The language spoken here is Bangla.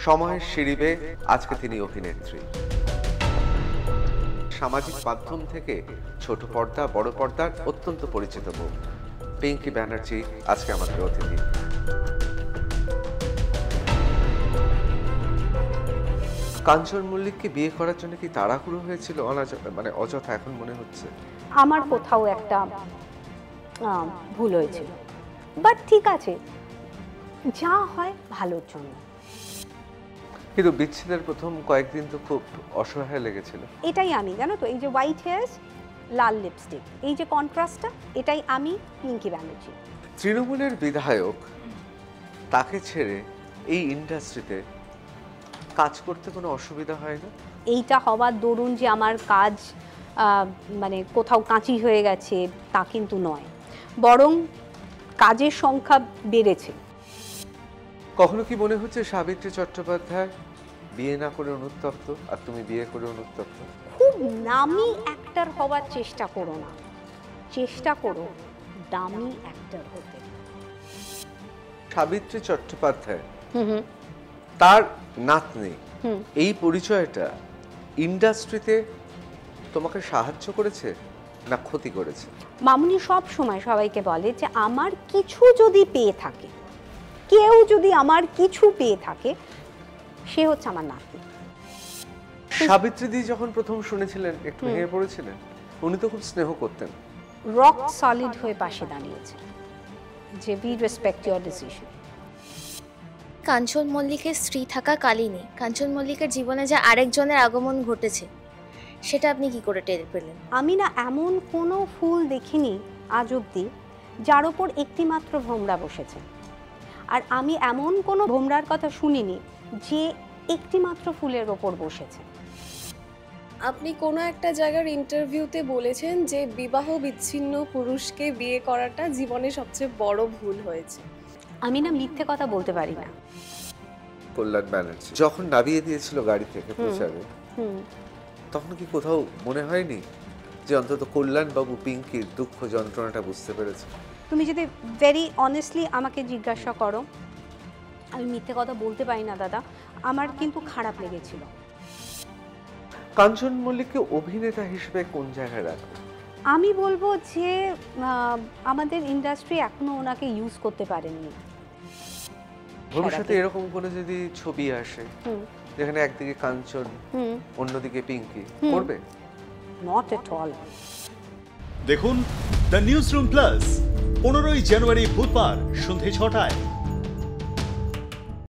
সময়ের সিঁড়ি বেয়ে আজকে তিনি অভিনেত্রী। সামাজিক মাধ্যম থেকে ছোট পর্দা বড় পর্দার অত্যন্ত পরিচিত মুখ পিঙ্কি ব্যানার্জি আজকে আমাদের অতিথি। কাঞ্চন মল্লিককে বিয়ে করার জন্য কি তাড়াহুড়ো হয়েছিল মানে অযথা এখন মনে হচ্ছে? আমার কোথাও একটা ভুল হয়েছিল, বাট ঠিক আছে, যা হয় ভালোর জন্য। কিন্তু বিচ্ছেদের প্রথম কয়েকদিন তো খুব অসহায় লেগেছিল। এটাই আমি, জানো তো, এই যে হোয়াইট হেয়ার্স, লাল লিপস্টিক, এই যে কন্ট্রাস্টটা, এটাই আমি পিঙ্কি ব্যানার্জি। তৃণমূলের বিধায়ক, তাকে ছেড়ে এই ইন্ডাস্ট্রিতে কাজ করতে কোনো অসুবিধা হয় না? এইটা হওয়ার দরুন যে আমার কাজ মানে কোথাও কাঁচি হয়ে গেছে তা কিন্তু নয়, বরং কাজের সংখ্যা বেড়েছে। কখনো কি মনে হচ্ছে সাবিত্রী চট্টোপাধ্যায় বিয়ে না করে অনুতপ্ত, আর তুমি বিয়ে করে অনুতপ্ত? খুব নামি অ্যাক্টর হওয়ার চেষ্টা করো না, চেষ্টা করো দামি অ্যাক্টর হতে। সাবিত্রী চট্টোপাধ্যায় তার নাতনি, এই পরিচয়টা ইন্ডাস্ট্রিতে তোমাকে সাহায্য করেছে না ক্ষতি করেছে? মামুনি সব সময় সবাইকে বলে যে আমার কিছু যদি পেয়ে থাকে, কেউ যদি আমার কিছু পেয়ে থাকে, সে হচ্ছে আমার নাতনি। সাবিত্রী দি যখন প্রথম শুনেছিলেন একটু ভেঙে পড়েছিলেন? উনি তো খুব স্নেহ করতেন। রক সলিড হয়ে পাশে দাঁড়িয়েছে যে উই রেসপেক্ট ইওর ডিসিশন। কাঞ্চন মল্লিকের স্ত্রী থাকা কালীনি কাঞ্চন মল্লিকের জীবনে যে আরেকজনের আগমন ঘটেছে, সেটা আপনি কি করে টের পেলেন? আমি না এমন কোনো ফুল দেখিনি আজ অব্দি যার ওপর একটি মাত্র ভোমরা বসেছে, আর আমি এমন কোনো ভোমরার কথা শুনিনি যে একটি মাত্র ফুলের ওপর বসেছে। আপনি কোনো একটা জায়গার ইন্টারভিউতে বলেছেন যে বিবাহ বিচ্ছিন্ন পুরুষকে বিয়ে করাটা জীবনে সবচেয়ে বড় ভুল হয়েছে। আমি না মিথ্যে কথা বলতে পারি না। কল্যাণ ব্যানার্জি যখন নামিয়ে দিয়েছিল গাড়ি থেকে প্রচারে, তখন কি কোথাও মনে হয়নি যে অন্তত কল্যাণ বাবু পিঙ্কির দুঃখ যন্ত্রণাটা বুঝতে পেরেছে? তুমি যদি ভেরি অনেস্টলি আমাকে জিজ্ঞাসা করো, আমি মিথ্যে কথা বলতে পারি না দাদা, আমার কিন্তু খারাপ লেগেছিল। কাঞ্চন মল্লিককে অভিনেতা হিসেবে কোন জায়গায় রাখবে? আমি বলবো যে আমাদের ইন্ডাস্ট্রি এখনো ওনাকে ইউজ করতে পারেননি। ভবিষ্যতে এরকম কোনো যদি ছবি আসে যেখানে একদিকে কাঞ্চন অন্যদিকে পিঙ্কি, করবে? Not at all. দেখুন দ্য নিউজ রুম প্লাস 15ই জানুয়ারি বুধবার সন্ধে 6টায়।